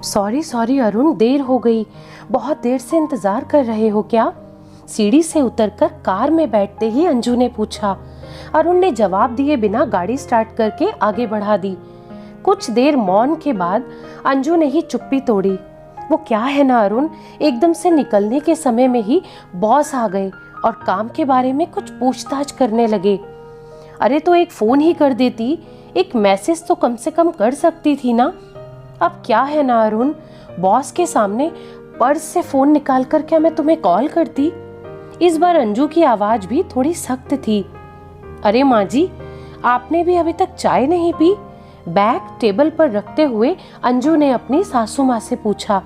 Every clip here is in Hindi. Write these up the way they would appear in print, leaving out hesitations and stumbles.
सॉरी सॉरी अरुण, देर हो गई। बहुत देर से इंतजार कर रहे हो क्या? सीढ़ी से उतरकर कार में बैठते ही अंजू ने पूछा। अरुण ने जवाब दिए बिना गाड़ी स्टार्ट करके आगे बढ़ा दी। कुछ देर मौन के बाद अंजू ने ही चुप्पी तोड़ी। वो क्या है ना अरुण, एकदम से निकलने के समय में ही बॉस आ गए और काम के बारे में कुछ पूछताछ करने लगे। अरे तो एक फोन ही कर देती, एक मैसेज तो कम से कम कर सकती थी ना। अब क्या है ना अरुण, बॉस के सामने पर्स से फोन निकालकर क्या मैं तुम्हें कॉल करती? इस बार अंजू की आवाज भी थोड़ी सख्त थी। अरे माँ जी, आपने भी अभी तक चाय नहीं पी? बैग टेबल पर रखते हुए अंजू ने अपनी सासू माँ से पूछा,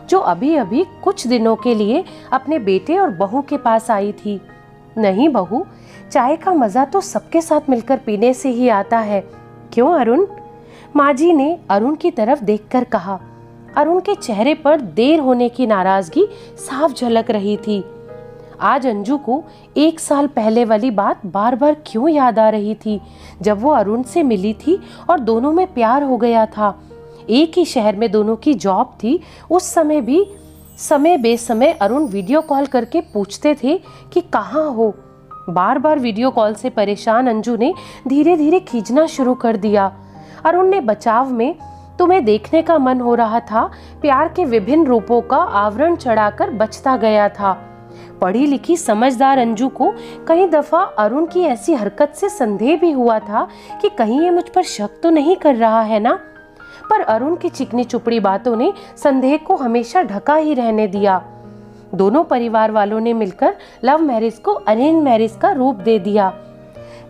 जो अभी अभी कुछ दिनों के लिए अपने बेटे और बहू के पास आई थी। नहीं बहू, चाय का मजा तो सबके साथ मिलकर पीने से ही आता है। क्यों अरुण? माँ जी ने अरुण की तरफ देखकर कहा। अरुण के चेहरे पर देर होने की नाराजगी साफ झलक रही थी। आज अंजू को 1 साल पहले वाली बात बार बार क्यों याद आ रही थी, जब वो अरुण से मिली थी और दोनों में प्यार हो गया था। एक ही शहर में दोनों की जॉब थी। उस समय भी समय बेसमय अरुण वीडियो कॉल करके पूछते थे कि कहाँ हो। बार बार वीडियो कॉल से परेशान अंजू ने धीरे धीरे खींचना शुरू कर दिया। अरुण ने बचाव में, तुम्हें देखने का मन हो रहा था, प्यार के विभिन्न रूपों का आवरण चढ़ाकर बचता गया था। पढ़ी लिखी समझदार अंजू को कई दफा अरुण की ऐसी हरकत से संदेह भी हुआ था कि कहीं ये मुझ पर शक तो नहीं कर रहा है ना। पर अरुण की चिकनी चुपड़ी बातों ने संदेह को हमेशा ढका ही रहने दिया। दोनों परिवार वालों ने मिलकर लव मैरिज को अरेंज मैरिज का रूप दे दिया।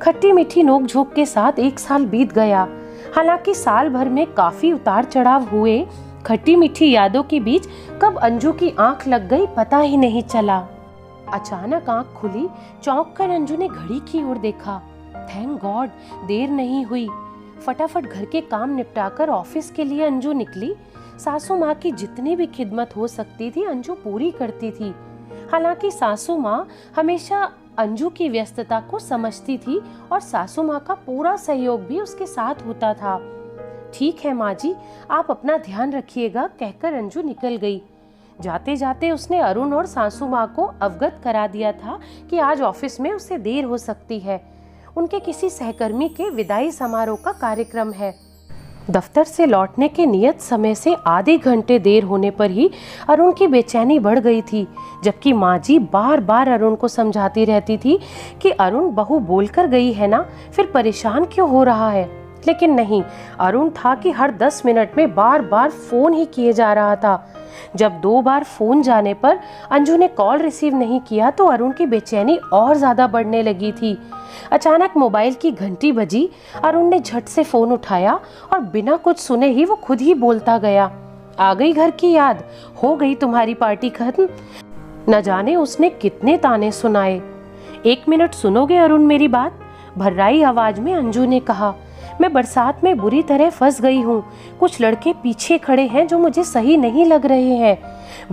खट्टी मीठी नोकझोंक के साथ 1 साल बीत गया। हालांकि साल भर में काफी उतार चढ़ाव हुए। खट्टी मीठी यादों के बीच कब अंजू की आंख लग गई पता ही नहीं चला। अचानक आंख खुली। चौंक कर अंजू ने घड़ी की ओर देखा। थैंक गॉड, देर नहीं हुई। फटाफट घर के काम निपटाकर ऑफिस के लिए अंजू निकली। सासू माँ की जितनी भी खिदमत हो सकती थी अंजू पूरी करती थी। हालांकि सासू माँ हमेशा अंजू की व्यस्तता को समझती थी और सासू माँ का पूरा सहयोग भी उसके साथ होता था। ठीक है माँ जी, आप अपना ध्यान रखिएगा, कहकर अंजू निकल गई। जाते जाते उसने अरुण और सासू माँ को अवगत करा दिया था कि आज ऑफिस में उसे देर हो सकती है। उनके किसी सहकर्मी के विदाई समारोह का कार्यक्रम है। दफ्तर से लौटने के नियत समय से आधे घंटे देर होने पर ही अरुण की बेचैनी बढ़ गई थी, जबकि माँ जी बार बार अरुण को समझाती रहती थी कि अरुण बहू बोलकर गई है ना, फिर परेशान क्यों हो रहा है। लेकिन नहीं, अरुण था कि हर 10 मिनट में बार बार फोन ही किए जा रहा था। जब 2 बार फोन जाने पर अंजू ने कॉल रिसीव नहीं किया तो अरुण की बेचैनी और ज्यादा बढ़ने लगी थी। अचानक मोबाइल की घंटी बजी। अरुण ने झट से फोन उठाया और बिना कुछ सुने ही वो खुद ही बोलता गया, आ गई घर की याद, हो गई तुम्हारी पार्टी खत्म। न जाने उसने कितने ताने सुनाए। 1 मिनट सुनोगे अरुण मेरी बात? भर्राई आवाज में अंजू ने कहा। मैं बरसात में बुरी तरह फंस गई हूँ। कुछ लड़के पीछे खड़े हैं जो मुझे सही नहीं लग रहे हैं।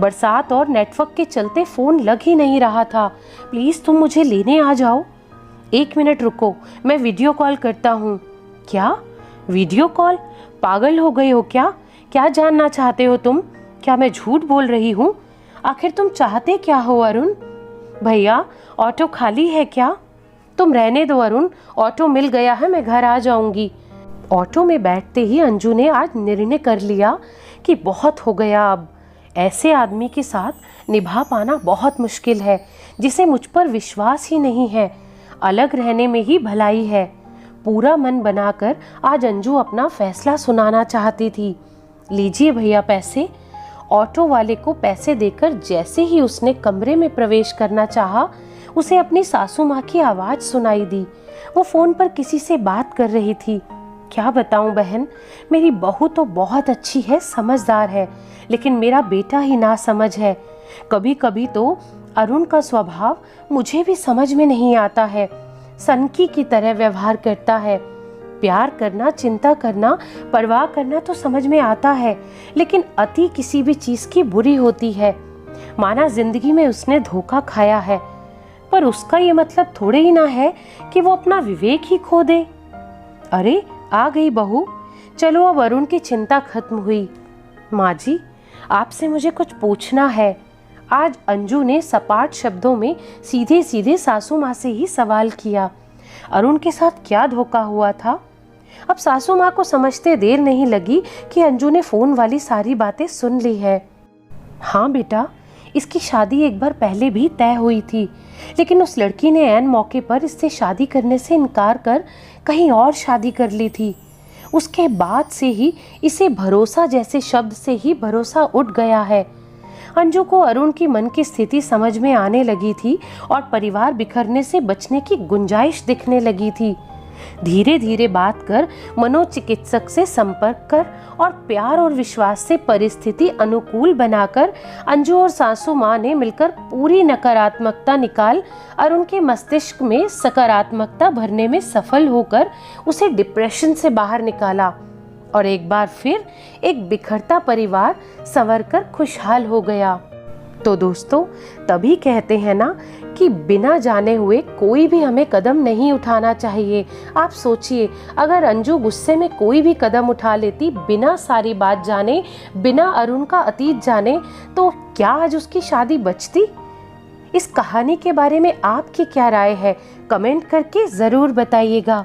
बरसात और नेटवर्क के चलते फोन लग ही नहीं रहा था। प्लीज तुम मुझे लेने आ जाओ। 1 मिनट रुको, मैं वीडियो कॉल करता हूँ। क्या वीडियो कॉल? पागल हो गए हो क्या? क्या जानना चाहते हो तुम? क्या मैं झूठ बोल रही हूँ? आखिर तुम चाहते क्या हो अरुण? भैया, ऑटो खाली है क्या? तुम रहने दो अरुण, ऑटो मिल गया है, मैं घर आ जाऊंगी। ऑटो में बैठते ही अंजू ने आज निर्णय कर लिया कि बहुत हो गया। अब ऐसे आदमी के साथ निभा पाना बहुत मुश्किल है, जिसे मुझ पर विश्वास ही नहीं है। अलग रहने में ही भलाई है। पूरा मन बनाकर आज अंजू अपना फैसला सुनाना चाहती थी। लीजिए भैया पैसे। ऑटो वाले को पैसे देकर जैसे ही उसने कमरे में प्रवेश करना चाहा, उसे अपनी सासू माँ की आवाज सुनाई दी। वो फोन पर किसी से बात कर रही थी। क्या बताऊं बहन, मेरी बहू तो बहुत अच्छी है, समझदार है, लेकिन मेरा बेटा ही नासमझ है। कभी कभी तो अरुण का स्वभाव मुझे भी समझ में नहीं आता है। सनकी की तरह व्यवहार करता है। प्यार करना, चिंता करना, परवाह करना तो समझ में आता है, लेकिन अति किसी भी चीज की बुरी होती है। माना जिंदगी में उसने धोखा खाया है, पर उसका ये मतलब थोड़े ही ना है कि वो अपना विवेक ही खो दे। अरे आ गई बहू, चलो अब अरुण की चिंता खत्म हुई। माँ जी, आपसे मुझे कुछ पूछना है। आज अंजू ने सपाट शब्दों में सीधे सीधे सासू माँ से ही सवाल किया। अरुण के साथ क्या धोखा हुआ था? अब सासू माँ को समझते देर नहीं लगी कि अंजू ने फोन वाली सारी बातें सुन ली है। हाँ बेटा, इसकी शादी एक बार पहले भी तय हुई थी, लेकिन उस लड़की ने ऐन मौके पर इससे शादी करने से इनकार कर कहीं और शादी कर ली थी। उसके बाद से ही इसे भरोसा जैसे शब्द से ही भरोसा उठ गया है। अंजू को अरुण की मन की स्थिति समझ में आने लगी थी और परिवार बिखरने से बचने की गुंजाइश दिखने लगी थी। धीरे धीरे बात कर, मनोचिकित्सक से संपर्क कर और प्यार और विश्वास से परिस्थिति अनुकूल बनाकर अंजू और सासू माँ ने मिलकर पूरी नकारात्मकता निकाल अरुण के मस्तिष्क में सकारात्मकता भरने में सफल होकर उसे डिप्रेशन से बाहर निकाला और एक बार फिर एक बिखरता परिवार संवरकर खुशहाल हो गया। तो दोस्तों, तभी कहते हैं ना कि बिना जाने हुए कोई भी हमें कदम नहीं उठाना चाहिए। आप सोचिए, अगर अंजू गुस्से में कोई भी कदम उठा लेती बिना सारी बात जाने, बिना अरुण का अतीत जाने, तो क्या आज उसकी शादी बचती? इस कहानी के बारे में आपकी क्या राय है? कमेंट करके ज़रूर बताइएगा।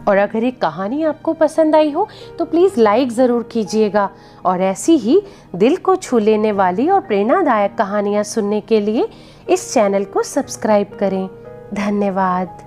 और अगर ये कहानी आपको पसंद आई हो तो प्लीज़ लाइक ज़रूर कीजिएगा और ऐसी ही दिल को छू लेने वाली और प्रेरणादायक कहानियाँ सुनने के लिए इस चैनल को सब्सक्राइब करें। धन्यवाद।